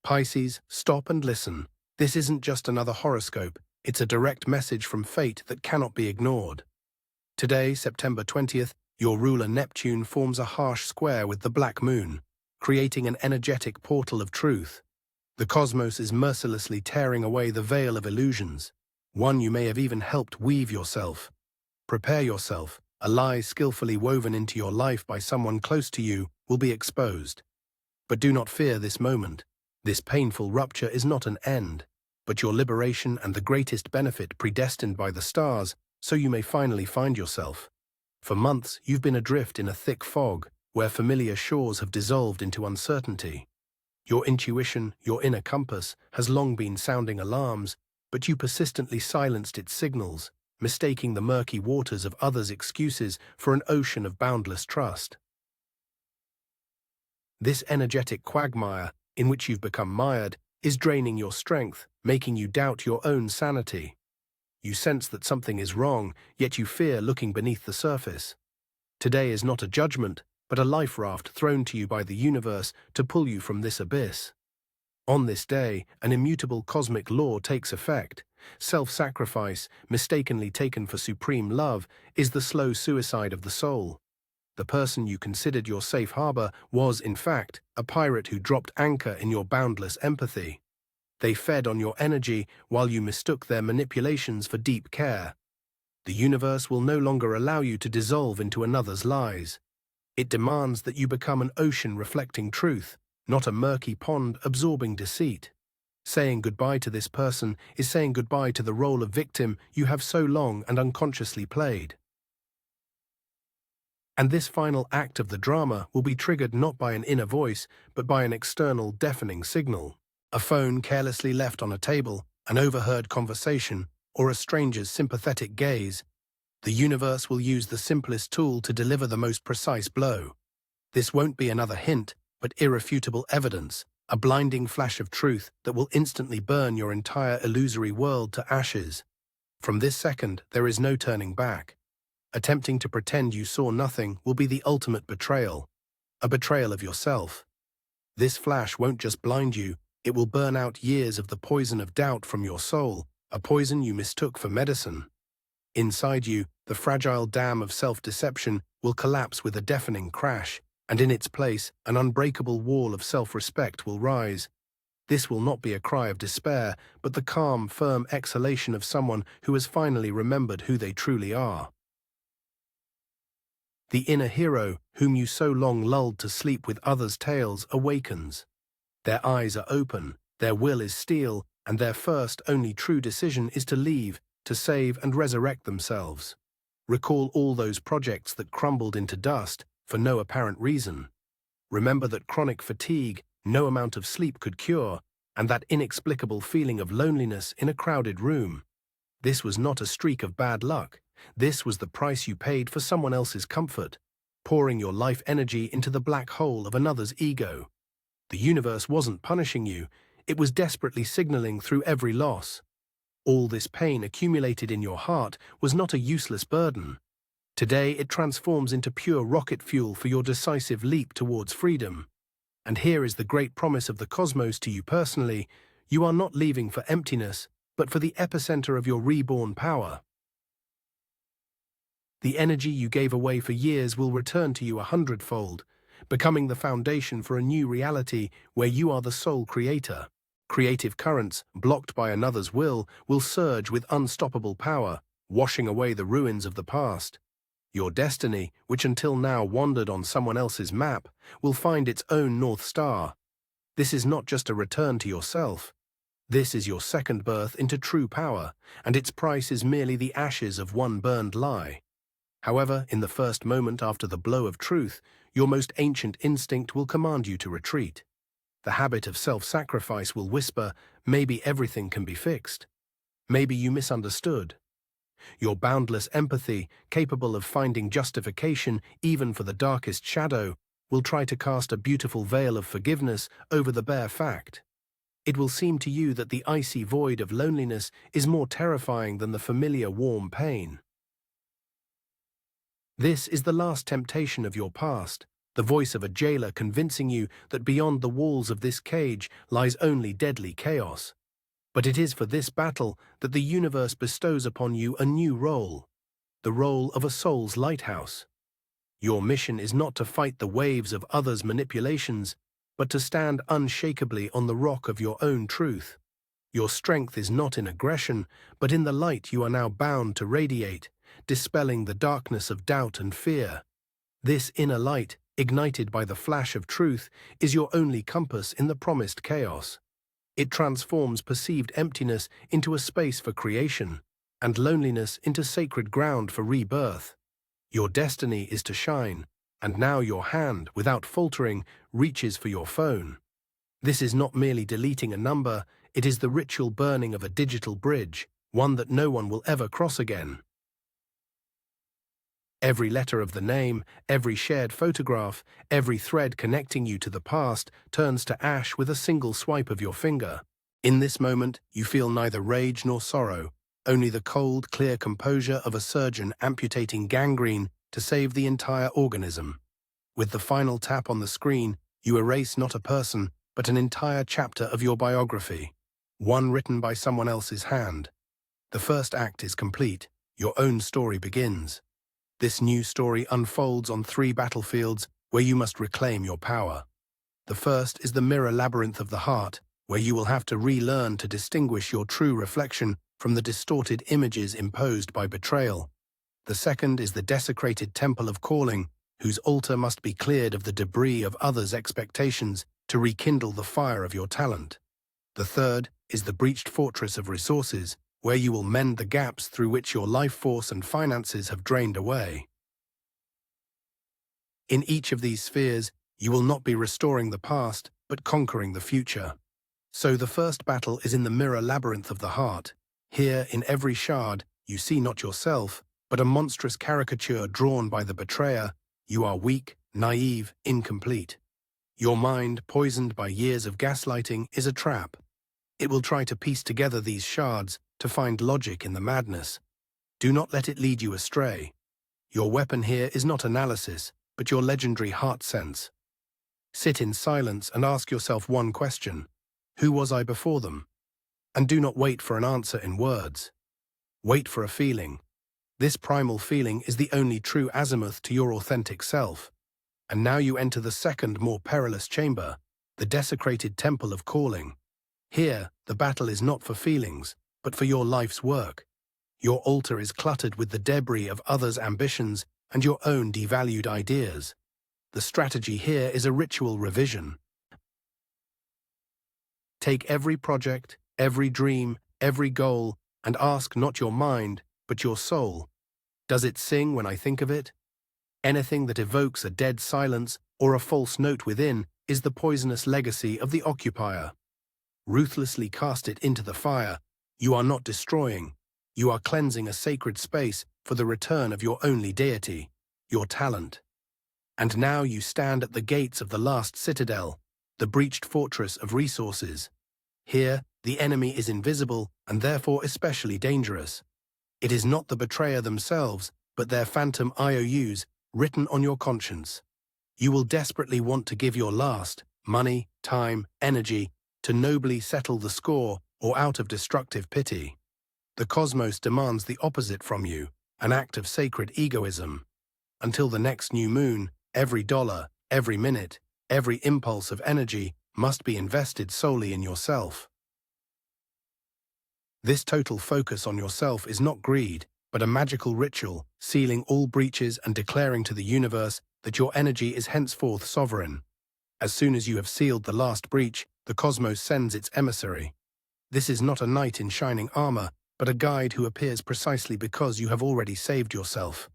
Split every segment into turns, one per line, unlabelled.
Pisces, stop and listen. This isn't just another horoscope, it's a direct message from fate that cannot be ignored. Today, September 20th, your ruler Neptune forms a harsh square with the black moon, creating an energetic portal of truth. The cosmos is mercilessly tearing away the veil of illusions, one you may have even helped weave yourself. Prepare yourself, a lie skillfully woven into your life by someone close to you will be exposed. But do not fear this moment. This painful rupture is not an end, but your liberation and the greatest benefit predestined by the stars, so you may finally find yourself. For months, you've been adrift in a thick fog, where familiar shores have dissolved into uncertainty. Your intuition, your inner compass, has long been sounding alarms, but you persistently silenced its signals, mistaking the murky waters of others' excuses for an ocean of boundless trust. This energetic quagmire, in which you've become mired, is draining your strength, making you doubt your own sanity. You sense that something is wrong, yet you fear looking beneath the surface. Today is not a judgment, but a life raft thrown to you by the universe to pull you from this abyss. On this day, an immutable cosmic law takes effect. Self-sacrifice, mistakenly taken for supreme love, is the slow suicide of the soul. The person you considered your safe harbor was, in fact, a pirate who dropped anchor in your boundless empathy. They fed on your energy while you mistook their manipulations for deep care. The universe will no longer allow you to dissolve into another's lies. It demands that you become an ocean reflecting truth, not a murky pond absorbing deceit. Saying goodbye to this person is saying goodbye to the role of victim you have so long and unconsciously played. And this final act of the drama will be triggered not by an inner voice, but by an external deafening signal. A phone carelessly left on a table, an overheard conversation, or a stranger's sympathetic gaze. The universe will use the simplest tool to deliver the most precise blow. This won't be another hint, but irrefutable evidence, a blinding flash of truth that will instantly burn your entire illusory world to ashes. From this second, there is no turning back. Attempting to pretend you saw nothing will be the ultimate betrayal, a betrayal of yourself. This flash won't just blind you, it will burn out years of the poison of doubt from your soul, a poison you mistook for medicine. Inside you, the fragile dam of self-deception will collapse with a deafening crash, and in its place, an unbreakable wall of self-respect will rise. This will not be a cry of despair, but the calm, firm exhalation of someone who has finally remembered who they truly are. The inner hero, whom you so long lulled to sleep with others' tales, awakens. Their eyes are open, their will is steel, and their first, only true decision is to leave, to save and resurrect themselves. Recall all those projects that crumbled into dust for no apparent reason. Remember that chronic fatigue no amount of sleep could cure, and that inexplicable feeling of loneliness in a crowded room. This was not a streak of bad luck. This was the price you paid for someone else's comfort, pouring your life energy into the black hole of another's ego. The universe wasn't punishing you, it was desperately signaling through every loss. All this pain accumulated in your heart was not a useless burden. Today it transforms into pure rocket fuel for your decisive leap towards freedom. And here is the great promise of the cosmos to you personally: you are not leaving for emptiness, but for the epicenter of your reborn power. The energy you gave away for years will return to you 100-fold, becoming the foundation for a new reality where you are the sole creator. Creative currents, blocked by another's will surge with unstoppable power, washing away the ruins of the past. Your destiny, which until now wandered on someone else's map, will find its own North Star. This is not just a return to yourself. This is your second birth into true power, and its price is merely the ashes of one burned lie. However, in the first moment after the blow of truth, your most ancient instinct will command you to retreat. The habit of self-sacrifice will whisper, maybe everything can be fixed. Maybe you misunderstood. Your boundless empathy, capable of finding justification even for the darkest shadow, will try to cast a beautiful veil of forgiveness over the bare fact. It will seem to you that the icy void of loneliness is more terrifying than the familiar warm pain. This is the last temptation of your past, the voice of a jailer convincing you that beyond the walls of this cage lies only deadly chaos. But it is for this battle that the universe bestows upon you a new role, the role of a soul's lighthouse. Your mission is not to fight the waves of others' manipulations, but to stand unshakably on the rock of your own truth. Your strength is not in aggression, but in the light you are now bound to radiate, dispelling the darkness of doubt and fear. This inner light, ignited by the flash of truth, is your only compass in the promised chaos. It transforms perceived emptiness into a space for creation, and loneliness into sacred ground for rebirth. Your destiny is to shine, and now your hand, without faltering, reaches for your phone. This is not merely deleting a number, it is the ritual burning of a digital bridge, one that no one will ever cross again. Every letter of the name, every shared photograph, every thread connecting you to the past turns to ash with a single swipe of your finger. In this moment, you feel neither rage nor sorrow, only the cold, clear composure of a surgeon amputating gangrene to save the entire organism. With the final tap on the screen, you erase not a person, but an entire chapter of your biography, one written by someone else's hand. The first act is complete, your own story begins. This new story unfolds on 3 battlefields where you must reclaim your power. The first is the mirror labyrinth of the heart, where you will have to relearn to distinguish your true reflection from the distorted images imposed by betrayal. The second is the desecrated temple of calling, whose altar must be cleared of the debris of others' expectations to rekindle the fire of your talent. The third is the breached fortress of resources, where you will mend the gaps through which your life force and finances have drained away. In each of these spheres, you will not be restoring the past, but conquering the future. So the first battle is in the mirror labyrinth of the heart. Here, in every shard, you see not yourself, but a monstrous caricature drawn by the betrayer. You are weak, naive, incomplete. Your mind, poisoned by years of gaslighting, is a trap. It will try to piece together these shards to find logic in the madness. Do not let it lead you astray. Your weapon here is not analysis, but your legendary heart sense. Sit in silence and ask yourself one question: who was I before them? And do not wait for an answer in words. Wait for a feeling. This primal feeling is the only true azimuth to your authentic self. And now you enter the second, more perilous chamber, the desecrated temple of calling. Here, the battle is not for feelings, but for your life's work. Your altar is cluttered with the debris of others' ambitions and your own devalued ideas. The strategy here is a ritual revision. Take every project, every dream, every goal, and ask not your mind, but your soul. Does it sing when I think of it? Anything that evokes a dead silence or a false note within is the poisonous legacy of the occupier. Ruthlessly cast it into the fire. You are not destroying. You are cleansing a sacred space for the return of your only deity, your talent. And now you stand at the gates of the last citadel, the breached fortress of resources. Here, the enemy is invisible and therefore especially dangerous. It is not the betrayer themselves, but their phantom IOUs written on your conscience. You will desperately want to give your last, money, time, energy, to nobly settle the score or out of destructive pity. The cosmos demands the opposite from you, an act of sacred egoism. Until the next new moon, every dollar, every minute, every impulse of energy must be invested solely in yourself. This total focus on yourself is not greed, but a magical ritual, sealing all breaches and declaring to the universe that your energy is henceforth sovereign. As soon as you have sealed the last breach, the cosmos sends its emissary. This is not a knight in shining armor, but a guide who appears precisely because you have already saved yourself.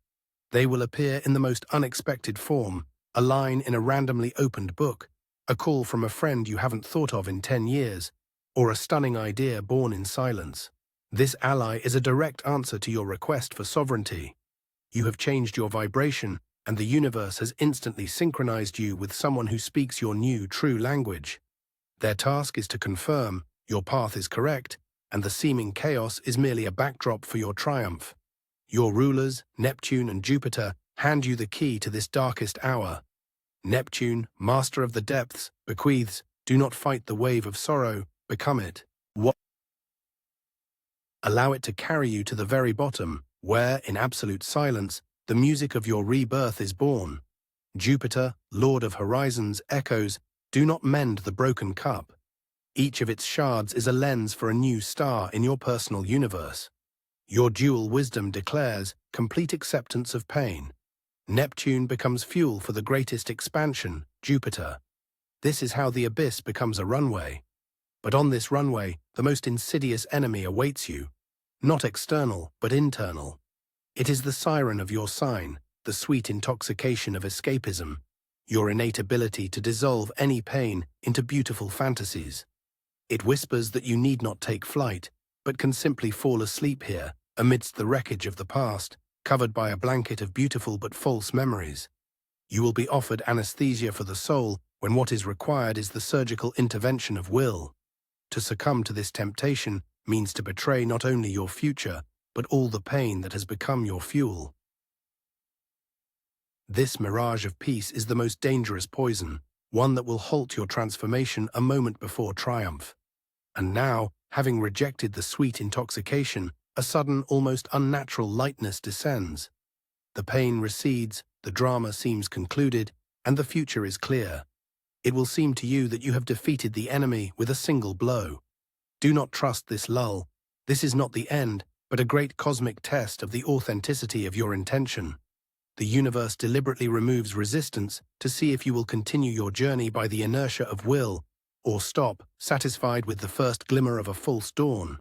They will appear in the most unexpected form, a line in a randomly opened book, a call from a friend you haven't thought of in 10 years, or a stunning idea born in silence. This ally is a direct answer to your request for sovereignty. You have changed your vibration, and the universe has instantly synchronized you with someone who speaks your new, true language. Their task is to confirm your path is correct, and the seeming chaos is merely a backdrop for your triumph. Your rulers, Neptune and Jupiter, hand you the key to this darkest hour. Neptune, master of the depths, bequeaths, do not fight the wave of sorrow, become it. What? Allow it to carry you to the very bottom, where, in absolute silence, the music of your rebirth is born. Jupiter, lord of horizons, echoes, do not mend the broken cup. Each of its shards is a lens for a new star in your personal universe. Your dual wisdom declares complete acceptance of pain. Neptune becomes fuel for the greatest expansion, Jupiter. This is how the abyss becomes a runway. But on this runway, the most insidious enemy awaits you. Not external, but internal. It is the siren of your sign, the sweet intoxication of escapism, your innate ability to dissolve any pain into beautiful fantasies. It whispers that you need not take flight, but can simply fall asleep here, amidst the wreckage of the past, covered by a blanket of beautiful but false memories. You will be offered anesthesia for the soul when what is required is the surgical intervention of will. To succumb to this temptation means to betray not only your future, but all the pain that has become your fuel. This mirage of peace is the most dangerous poison, one that will halt your transformation a moment before triumph. And now, having rejected the sweet intoxication, a sudden, almost unnatural lightness descends. The pain recedes, the drama seems concluded, and the future is clear. It will seem to you that you have defeated the enemy with a single blow. Do not trust this lull. This is not the end, but a great cosmic test of the authenticity of your intention. The universe deliberately removes resistance to see if you will continue your journey by the inertia of will, or stop, satisfied with the first glimmer of a false dawn.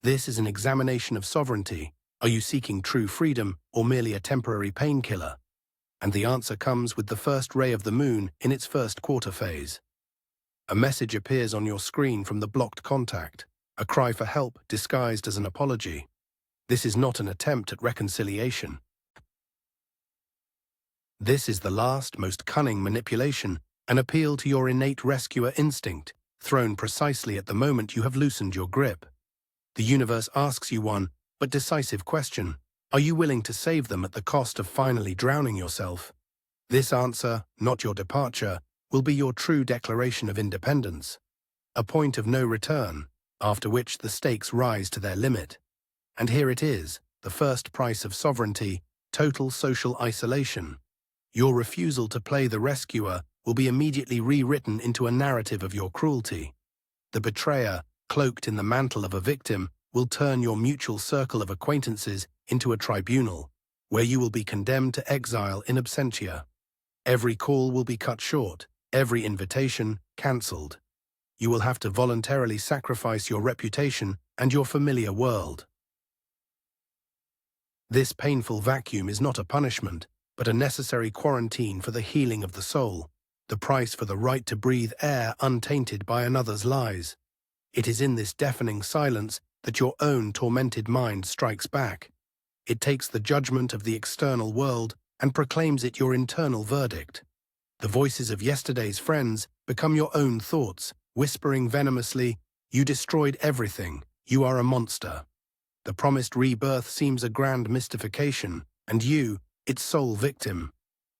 This is an examination of sovereignty. Are you seeking true freedom, or merely a temporary painkiller? And the answer comes with the first ray of the moon in its first quarter phase. A message appears on your screen from the blocked contact, a cry for help disguised as an apology. This is not an attempt at reconciliation. This is the last, most cunning manipulation, an appeal to your innate rescuer instinct, thrown precisely at the moment you have loosened your grip. The universe asks you one, but decisive question. Are you willing to save them at the cost of finally drowning yourself? This answer, not your departure, will be your true declaration of independence. A point of no return, after which the stakes rise to their limit. And here it is, the first price of sovereignty, total social isolation. Your refusal to play the rescuer will be immediately rewritten into a narrative of your cruelty. The betrayer, cloaked in the mantle of a victim, will turn your mutual circle of acquaintances into a tribunal, where you will be condemned to exile in absentia. Every call will be cut short, every invitation cancelled. You will have to voluntarily sacrifice your reputation and your familiar world. This painful vacuum is not a punishment, but a necessary quarantine for the healing of the soul, the price for the right to breathe air untainted by another's lies. It is in this deafening silence that your own tormented mind strikes back. It takes the judgment of the external world and proclaims it your internal verdict. The voices of yesterday's friends become your own thoughts, whispering venomously, "You destroyed everything, you are a monster." The promised rebirth seems a grand mystification, and you, its sole victim.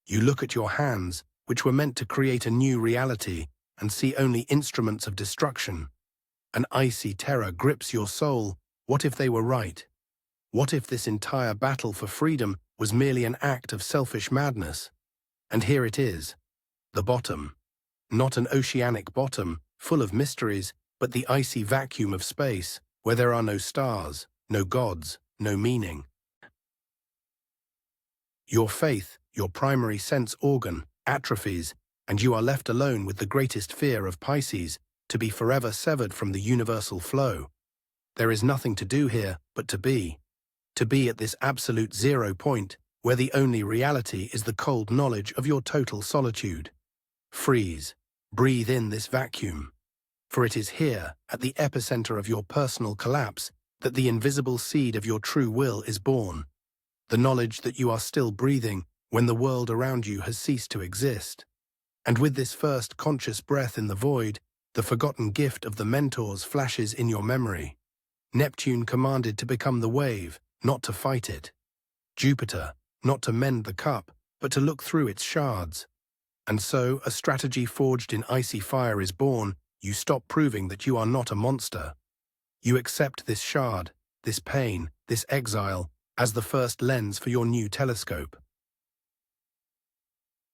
You look at your hands, which were meant to create a new reality, and see only instruments of destruction. An icy terror grips your soul. What if they were right? What if this entire battle for freedom was merely an act of selfish madness? And here it is, the bottom. Not an oceanic bottom, full of mysteries, but the icy vacuum of space, where there are no stars, no gods, no meaning. Your faith, your primary sense organ, atrophies, and you are left alone with the greatest fear of Pisces, to be forever severed from the universal flow. There is nothing to do here but to be at this absolute zero point, where the only reality is the cold knowledge of your total solitude. Freeze. Breathe in this vacuum. For it is here, at the epicenter of your personal collapse, that the invisible seed of your true will is born. The knowledge that you are still breathing when the world around you has ceased to exist. And with this first conscious breath in the void, the forgotten gift of the mentors flashes in your memory. Neptune commanded to become the wave, not to fight it. Jupiter, not to mend the cup, but to look through its shards. And so, a strategy forged in icy fire is born. You stop proving that you are not a monster. You accept this shard, this pain, this exile, as the first lens for your new telescope.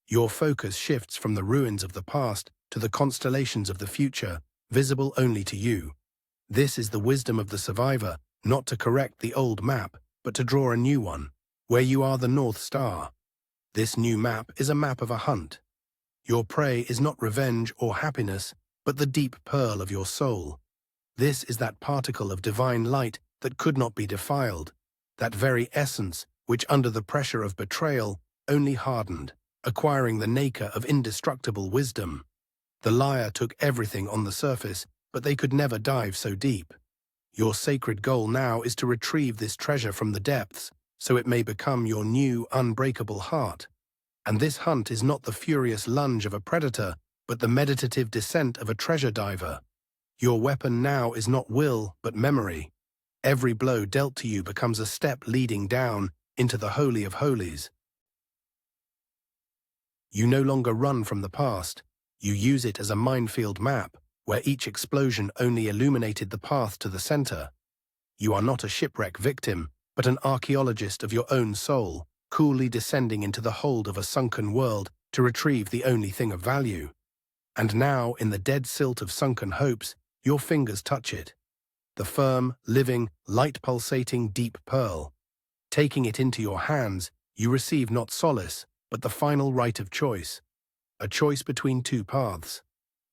Your focus shifts from the ruins of the past to the constellations of the future, visible only to you. This is the wisdom of the survivor, not to correct the old map, but to draw a new one, where you are the North Star. This new map is a map of a hunt. Your prey is not revenge or happiness, but the deep pearl of your soul. This is that particle of divine light that could not be defiled, that very essence which under the pressure of betrayal only hardened, acquiring the nacre of indestructible wisdom. The liar took everything on the surface, but they could never dive so deep. Your sacred goal now is to retrieve this treasure from the depths, so it may become your new, unbreakable heart. And this hunt is not the furious lunge of a predator, but the meditative descent of a treasure diver. Your weapon now is not will, but memory. Every blow dealt to you becomes a step leading down into the Holy of Holies. You no longer run from the past. You use it as a minefield map, where each explosion only illuminated the path to the center. You are not a shipwreck victim, but an archaeologist of your own soul, coolly descending into the hold of a sunken world to retrieve the only thing of value. And now, in the dead silt of sunken hopes, your fingers touch it. The firm, living, light-pulsating deep pearl. Taking it into your hands, you receive not solace, but the final right of choice. A choice between two paths.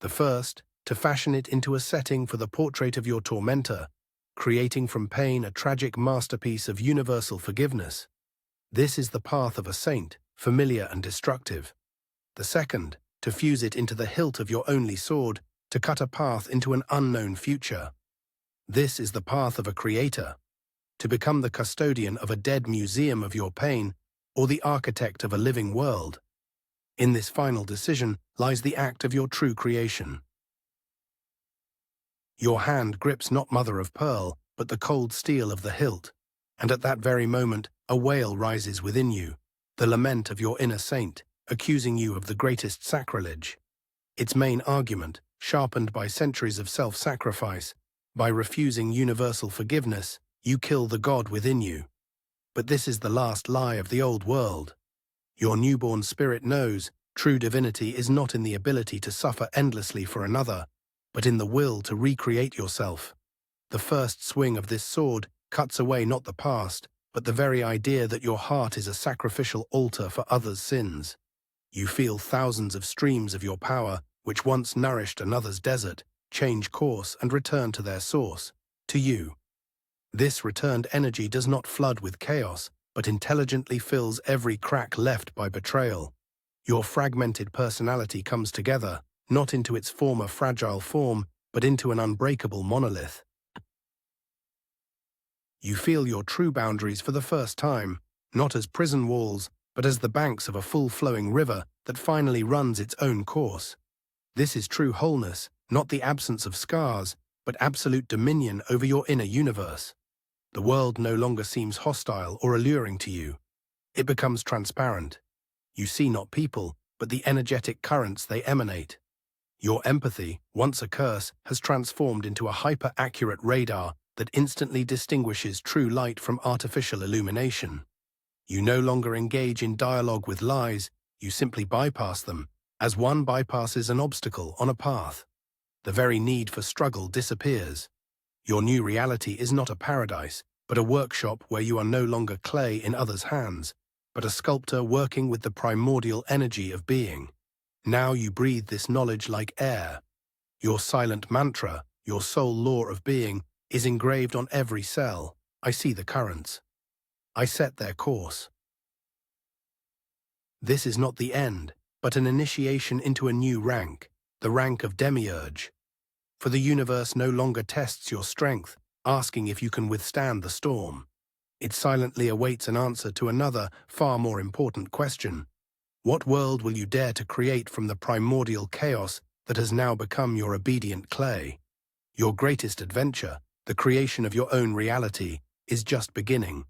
The first, to fashion it into a setting for the portrait of your tormentor, creating from pain a tragic masterpiece of universal forgiveness. This is the path of a saint, familiar and destructive. The second, to fuse it into the hilt of your only sword, to cut a path into an unknown future. This is the path of a creator, to become the custodian of a dead museum of your pain, or the architect of a living world. In this final decision lies the act of your true creation. Your hand grips not mother of pearl, but the cold steel of the hilt, and at that very moment a wail rises within you, the lament of your inner saint, accusing you of the greatest sacrilege. Its main argument, sharpened by centuries of self-sacrifice, by refusing universal forgiveness, you kill the God within you. But this is the last lie of the old world. Your newborn spirit knows true divinity is not in the ability to suffer endlessly for another, but in the will to recreate yourself. The first swing of this sword cuts away not the past, but the very idea that your heart is a sacrificial altar for others' sins. You feel thousands of streams of your power, which once nourished another's desert, change course and return to their source, to you. This returned energy does not flood with chaos, but intelligently fills every crack left by betrayal. Your fragmented personality comes together, not into its former fragile form, but into an unbreakable monolith. You feel your true boundaries for the first time, not as prison walls, but as the banks of a full-flowing river that finally runs its own course. This is true wholeness, not the absence of scars, but absolute dominion over your inner universe. The world no longer seems hostile or alluring to you. It becomes transparent. You see not people, but the energetic currents they emanate. Your empathy, once a curse, has transformed into a hyper-accurate radar that instantly distinguishes true light from artificial illumination. You no longer engage in dialogue with lies, you simply bypass them, as one bypasses an obstacle on a path. The very need for struggle disappears. Your new reality is not a paradise, but a workshop where you are no longer clay in others' hands, but a sculptor working with the primordial energy of being. Now you breathe this knowledge like air. Your silent mantra, your sole law of being, is engraved on every cell. I see the currents. I set their course. This is not the end, but an initiation into a new rank, the rank of demiurge. For the universe no longer tests your strength, asking if you can withstand the storm. It silently awaits an answer to another, far more important question. What world will you dare to create from the primordial chaos that has now become your obedient clay? Your greatest adventure, the creation of your own reality, is just beginning.